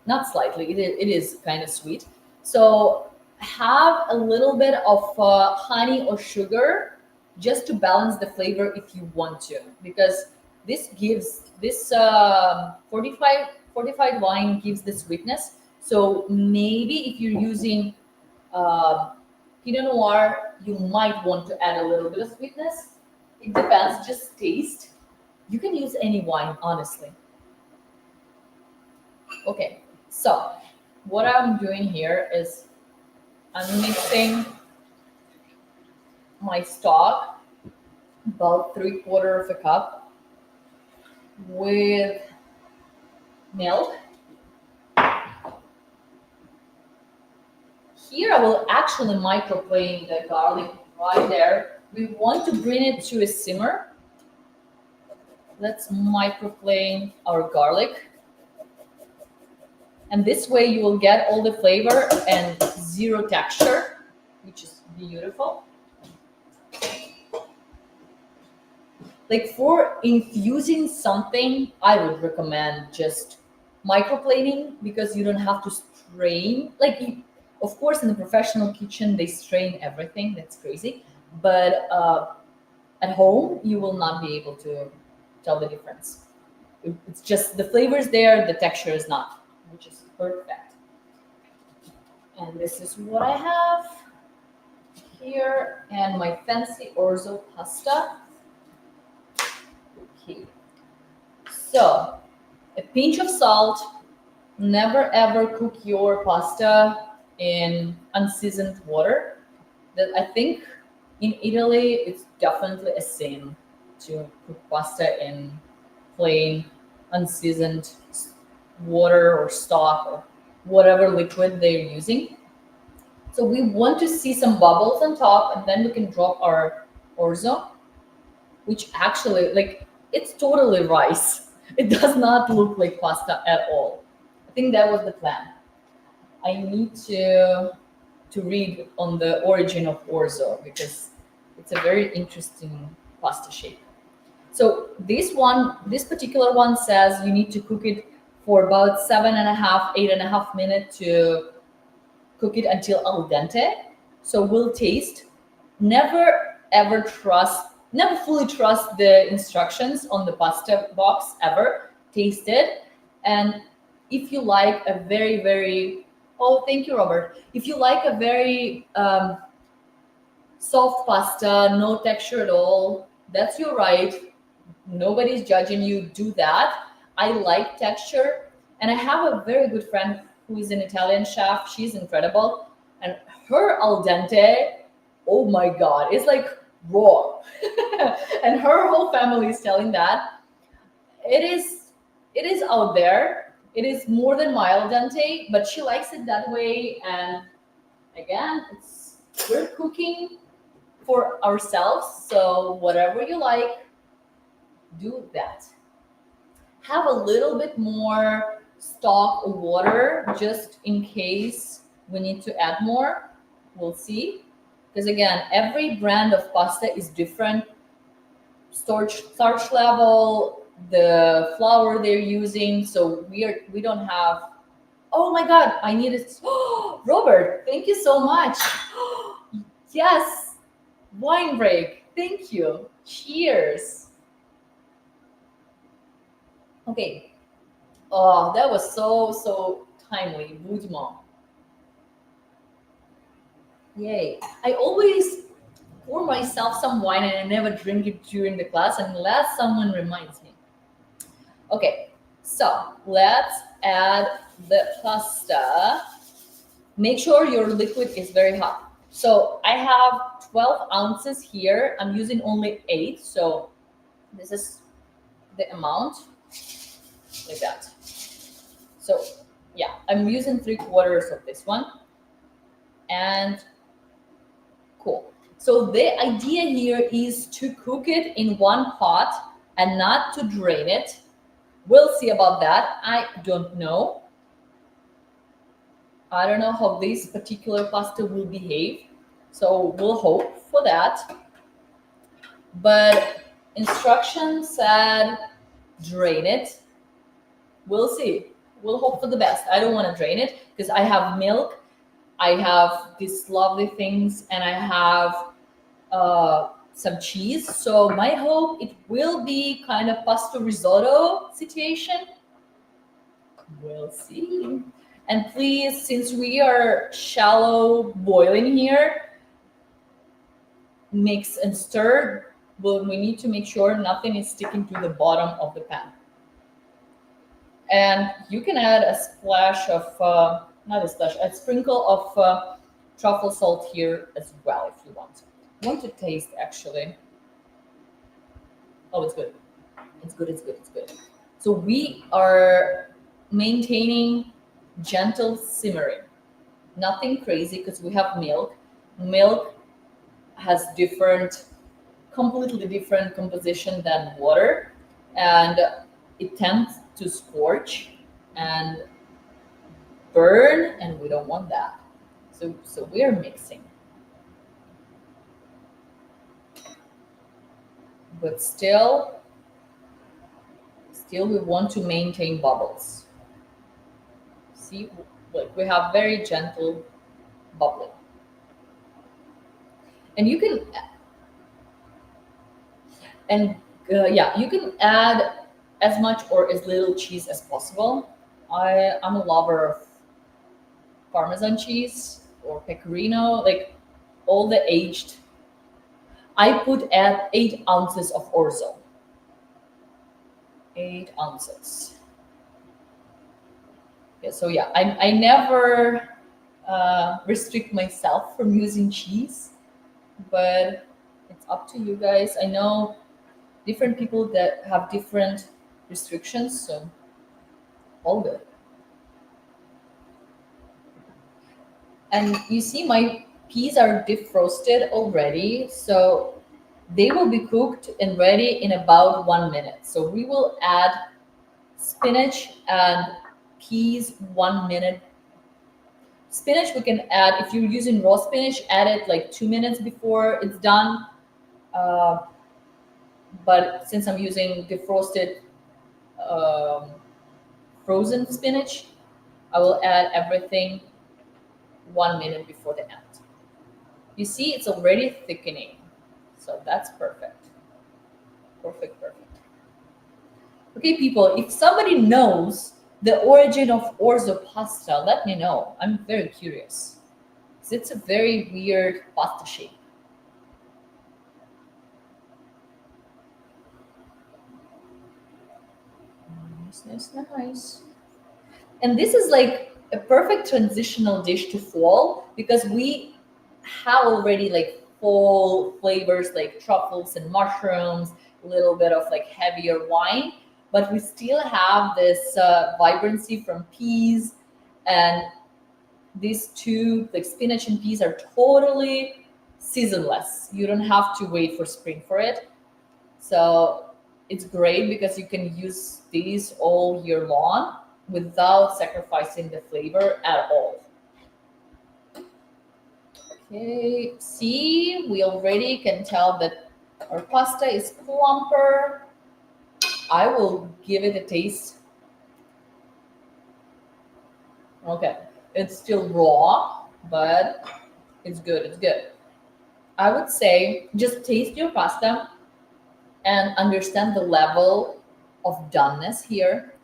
not slightly, it is kind of sweet. So have a little bit of honey or sugar just to balance the flavor if you want to, because this gives this 45 Fortified wine gives the sweetness. So maybe if you're using uh, Pinot Noir, you might want to add a little bit of sweetness. It depends, just taste. You can use any wine, honestly. Okay, so what I'm doing here is I'm mixing my stock, about 3/4 of a cup, with milk. Here I will actually microplane the garlic right there. We want to bring it to a simmer. Let's microplane our garlic. And this way you will get all the flavor and zero texture, which is beautiful. Like for infusing something, I would recommend just microplaning because you don't have to strain. Of course, in the professional kitchen, they strain everything. That's crazy. But at home, you will not be able to tell the difference. It's just the flavor is there, the texture is not, which is perfect. And this is what I have here, and my fancy orzo pasta. Okay, so a pinch of salt. Never ever cook your pasta in unseasoned water. That I think in Italy it's definitely a sin to cook pasta in plain unseasoned water or stock or whatever liquid they're using. So we want to see some bubbles on top, and then we can drop our orzo, which actually, like, it's totally rice. It does not look like pasta at all. I think that was the plan. I need to read on the origin of orzo because it's a very interesting pasta shape. So this particular one says you need to cook it for about 7.5, 8.5 minutes to cook it until al dente. So we'll taste. Never ever never fully trust the instructions on the pasta box ever. Taste it. And if you like a very, very, oh, thank you, Robert. If you like a very soft pasta, no texture at all, that's your right. Nobody's judging you. Do that. I like texture. And I have a very good friend who is an Italian chef. She's incredible. And her al dente, oh my God, it's like raw. And her whole family is telling that. It is it is out there. It is more than my al dente, but she likes it that way. And again, we're cooking for ourselves. So whatever you like, do that. Have a little bit more stock of water just in case we need to add more. We'll see. Because again, every brand of pasta is different. Starch level, the flour they're using. So we don't have. Oh my God, I need it. Oh, Robert, thank you so much. Yes, wine break. Thank you. Cheers. Okay. Oh, that was so timely. Boudement. Yay. I always pour myself some wine and I never drink it during the class unless someone reminds me. Okay, so let's add the pasta. Make sure your liquid is very hot. So I have 12 ounces here. I'm using only 8. So this is the amount, like that. So yeah, I'm using 3/4 of this one. And cool. So the idea here is to cook it in one pot and not to drain it. We'll see about that. I don't know. I don't know how this particular pasta will behave. So we'll hope for that. But instructions said drain it. We'll see. We'll hope for the best. I don't want to drain it because I have milk. I have these lovely things, and I have some cheese. So my hope it will be kind of pasta risotto situation. We'll see. And please, since we are shallow boiling here, mix and stir. But we need to make sure nothing is sticking to the bottom of the pan. And you can add a splash of, not a splash, a sprinkle of truffle salt here as well if you want. I want to taste actually. Oh, it's good. It's good, it's good, it's good. So we are maintaining gentle simmering. Nothing crazy because we have milk. Milk has completely different composition than water, and it tends to scorch and burn, and we don't want that. So we're mixing, but still we want to maintain bubbles. See, like we have very gentle bubbling, and you can and yeah, you can add as much or as little cheese as possible. I'm a lover of Parmesan cheese or Pecorino, like all the aged. I put at 8 ounces of orzo. 8 ounces. Yeah, so yeah, I never restrict myself from using cheese, but it's up to you guys. I know different people that have different restrictions, so all good. And you see my peas are defrosted already, so they will be cooked and ready in about 1 minute. So we will add spinach and peas 1 minute. Spinach we can add, if you're using raw spinach, add it like 2 minutes before it's done. Uh, but since I'm using defrosted um, frozen spinach, I will add everything 1 minute before the end. You see, it's already thickening. So that's perfect. Perfect, perfect. Okay, people, if somebody knows the origin of orzo pasta, let me know. I'm very curious. 'Cause it's a very weird pasta shape. Nice, nice, nice. And this is like a perfect transitional dish to fall because we have already like fall flavors like truffles and mushrooms, a little bit of like heavier wine, but we still have this vibrancy from peas, and these two, like spinach and peas, are totally seasonless. You don't have to wait for spring for it. So it's great because you can use these all year long without sacrificing the flavor at all. Okay, see, we already can tell that our pasta is plumper. I will give it a taste. Okay, it's still raw, but it's good, it's good. I would say just taste your pasta and understand the level of doneness here.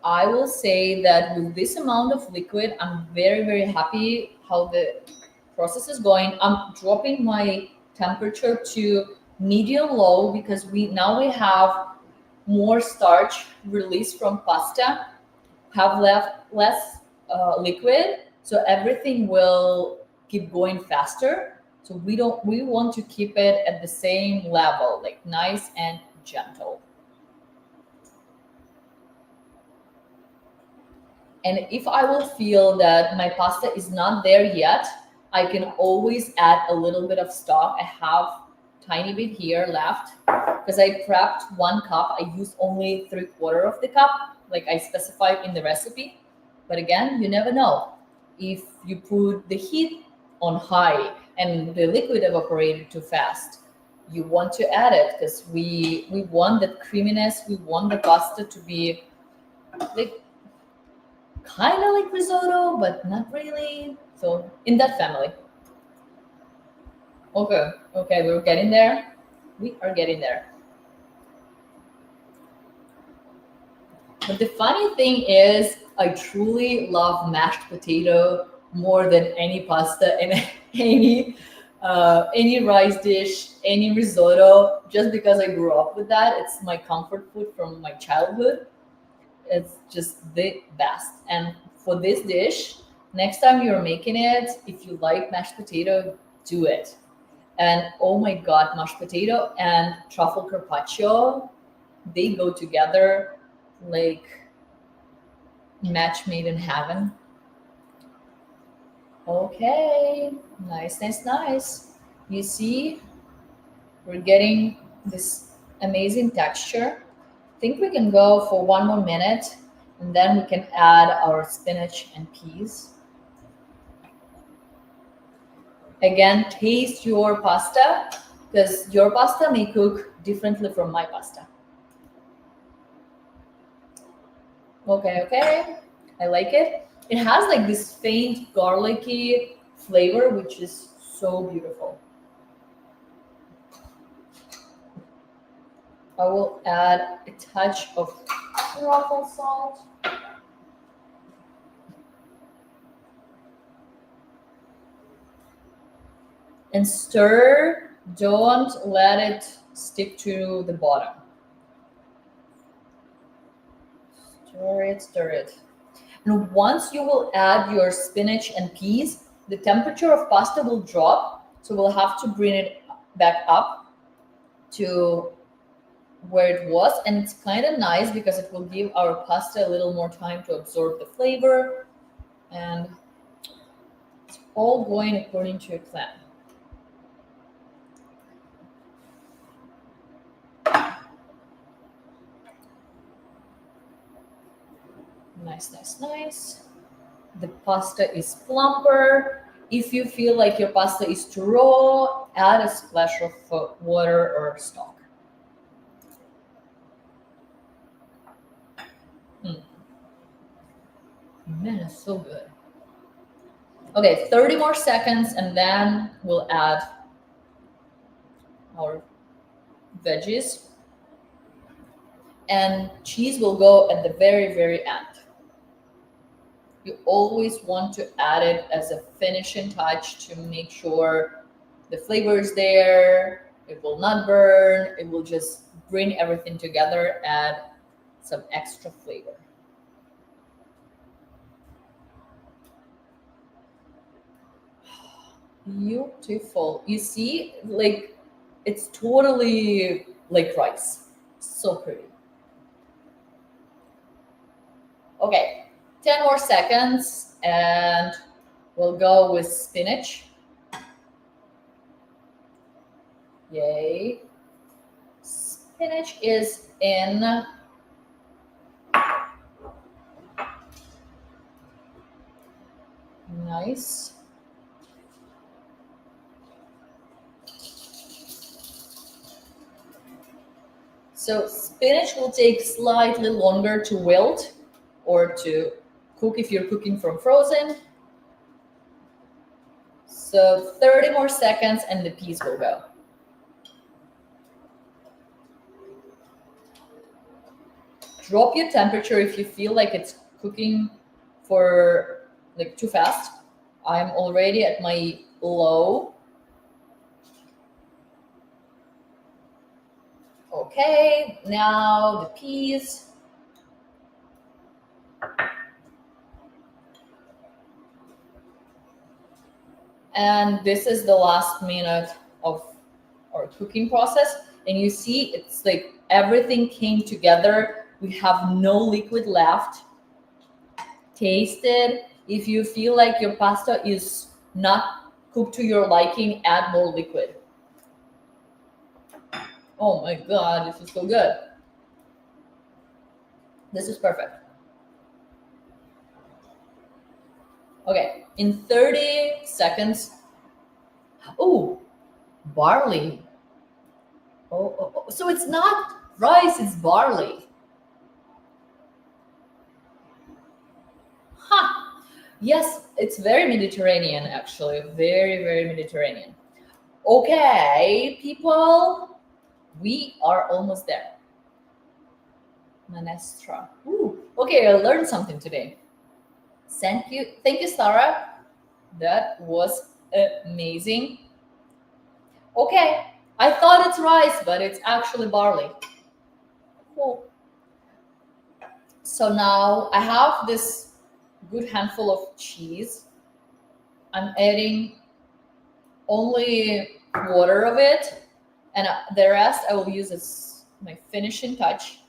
I will say that with this amount of liquid, I'm very, very happy how the process is going. I'm dropping my temperature to medium low because we have more starch released from pasta, have left less liquid, so everything will keep going faster. So we want to keep it at the same level, like nice and gentle. And if I will feel that my pasta is not there yet, I can always add a little bit of stock. I have tiny bit here left because I prepped 1 cup. I used only 3/4 of the cup, like I specified in the recipe. But again, you never know. If you put the heat on high and the liquid evaporated too fast, you want to add it because we want that creaminess. We want the pasta to be like kind of like risotto, but not really. So in that family. Okay, okay, we're getting there. We are getting there. But the funny thing is, I truly love mashed potato more than any pasta and any rice dish, any risotto. Just because I grew up with that, it's my comfort food from my childhood. It's just the best. And for this dish, next time you're making it, if you like mashed potato, do it. And oh my god, mashed potato and truffle carpaccio, they go together like match made in heaven. Okay, nice, nice, nice. You see, we're getting this amazing texture. Think we can go for 1 more minute and then we can add our spinach and peas. Again, taste your pasta because your pasta may cook differently from my pasta. Okay, okay. I like it. It has like this faint garlicky flavor, which is so beautiful. I will add a touch of truffle salt. And stir. Don't let it stick to the bottom. Stir it, stir it. And once you will add your spinach and peas, the temperature of pasta will drop. So we'll have to bring it back up to where it was. And it's kind of nice because it will give our pasta a little more time to absorb the flavor. And it's all going according to your plan. Nice, nice, nice. The pasta is plumper. If you feel like your pasta is too raw, add a splash of water or stock. Man, it's so good. Okay, 30 more seconds and then we'll add our veggies. And cheese will go at the very, very end. You always want to add it as a finishing touch to make sure the flavor is there. It will not burn. It will just bring everything together, add some extra flavor. Beautiful. You see, like it's totally like rice. So pretty. Okay, 10 more seconds and we'll go with spinach. Yay. Spinach is in. Nice. So spinach will take slightly longer to wilt or to cook if you're cooking from frozen. So 30 more seconds and the peas will go. Drop your temperature if you feel like it's cooking for like too fast. I'm already at my low. Okay, now the peas. And this is the last minute of our cooking process. And you see, it's like everything came together. We have no liquid left. Taste it. If you feel like your pasta is not cooked to your liking, add more liquid. Oh my God, this is so good. This is perfect. Okay, in 30 seconds. Oh, barley. Oh, so it's not rice, it's barley. Huh. Yes, it's very Mediterranean, actually. Very, very Mediterranean. Okay, people, we are almost there. Minestra. Ooh, Okay, I learned something today. Thank you, Sarah. That was amazing. Okay, I thought it's rice, but it's actually barley. Cool. So now I have this good handful of cheese. I'm adding only quarter of it, and the rest I will use as my finishing touch.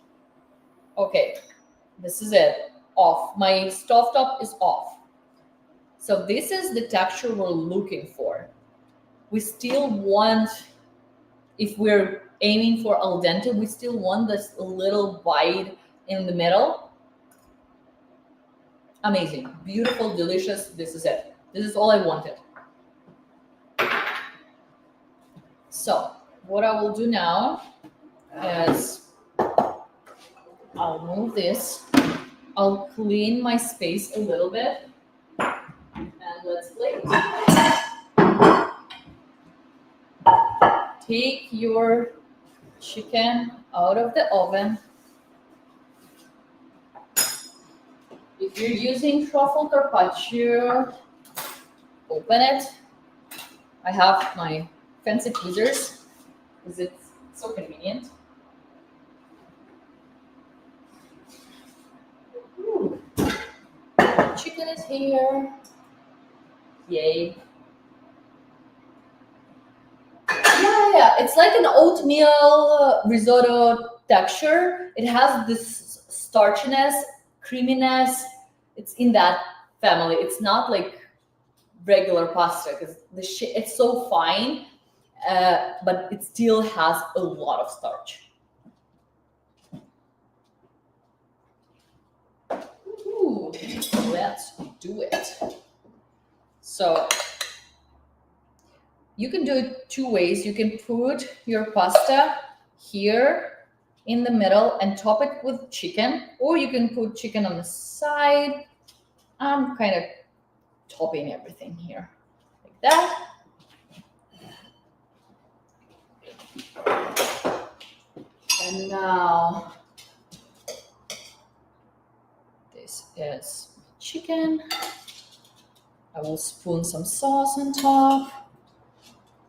Okay, this is it. Off. My stovetop is off. So this is the texture we're looking for. We still want, if we're aiming for al dente, we still want this little bite in the middle. Amazing, beautiful, delicious. This is it. This is all I wanted. So what I will do now is I'll move this. I'll clean my space a little bit, and let's plate. Take your chicken out of the oven. If you're using truffle carpaccio, open it. I have my fancy tweezers because it's so convenient. Ooh. Chicken is here. Yay. Yeah, it's like an oatmeal risotto texture. It has this starchiness, creaminess. It's in that family. It's not like regular pasta because it's so fine, but it still has a lot of starch. Ooh, let's do it. So you can do it two ways. You can put your pasta here in the middle and top it with chicken, or you can put chicken on the side. I'm kind of topping everything here like that. And now this is chicken. I will spoon some sauce on top.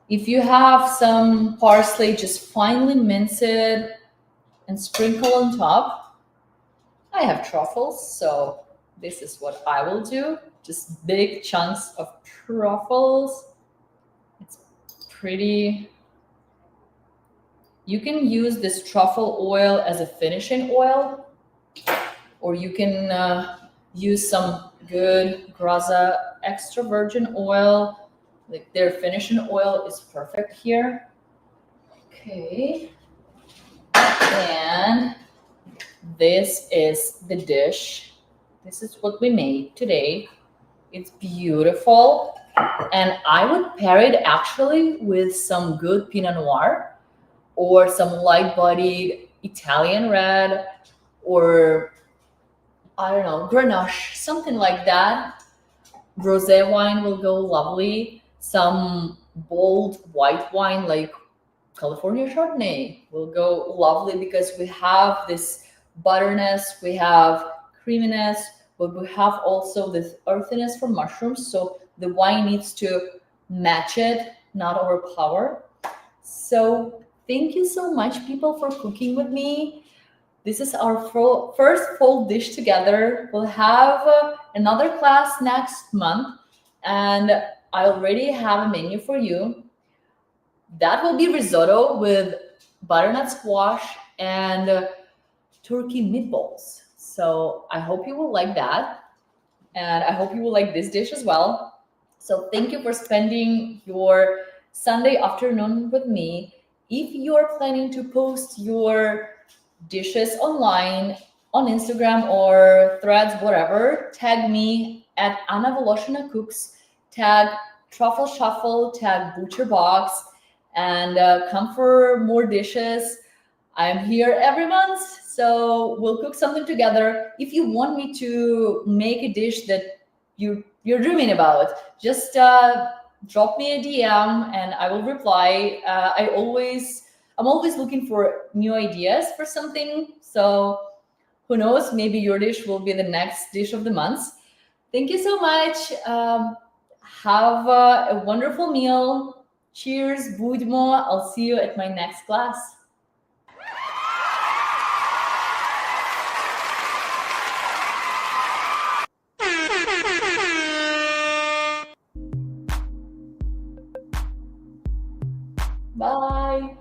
If you have some parsley, just finely mince it and sprinkle on top. I have truffles, so this is what I will do. Just big chunks of truffles. It's pretty. You can use this truffle oil as a finishing oil, or you can use some good Graza extra virgin oil. Like their finishing oil is perfect here. Okay. And this is the dish. This is what we made today. It's beautiful. And I would pair it actually with some good Pinot Noir or some light-bodied Italian red, or I don't know, Grenache, something like that. Rosé wine will go lovely. Some bold white wine like California Chardonnay will go lovely because we have this butterness, we have creaminess, but we have also this earthiness from mushrooms. So the wine needs to match it, not overpower. So thank you so much, people, for cooking with me. This is our first full dish together. We'll have another class next month, and I already have a menu for you. That will be risotto with butternut squash and turkey meatballs. So I hope you will like that, and I hope you will like this dish as well. So thank you for spending your Sunday afternoon with me. If you're planning to post your dishes online on Instagram or Threads, whatever, tag me at Anna Voloshina Cooks, tag Truffle Shuffle, tag ButcherBox, and come for more dishes. I'm here every month, so we'll cook something together. If you want me to make a dish that you're dreaming about, just drop me a DM and I will reply. I'm always looking for new ideas for something. So Who knows? Maybe your dish will be the next dish of the month. Thank you so much. Have a wonderful meal. Cheers, budmo. I'll see you at my next class. Bye.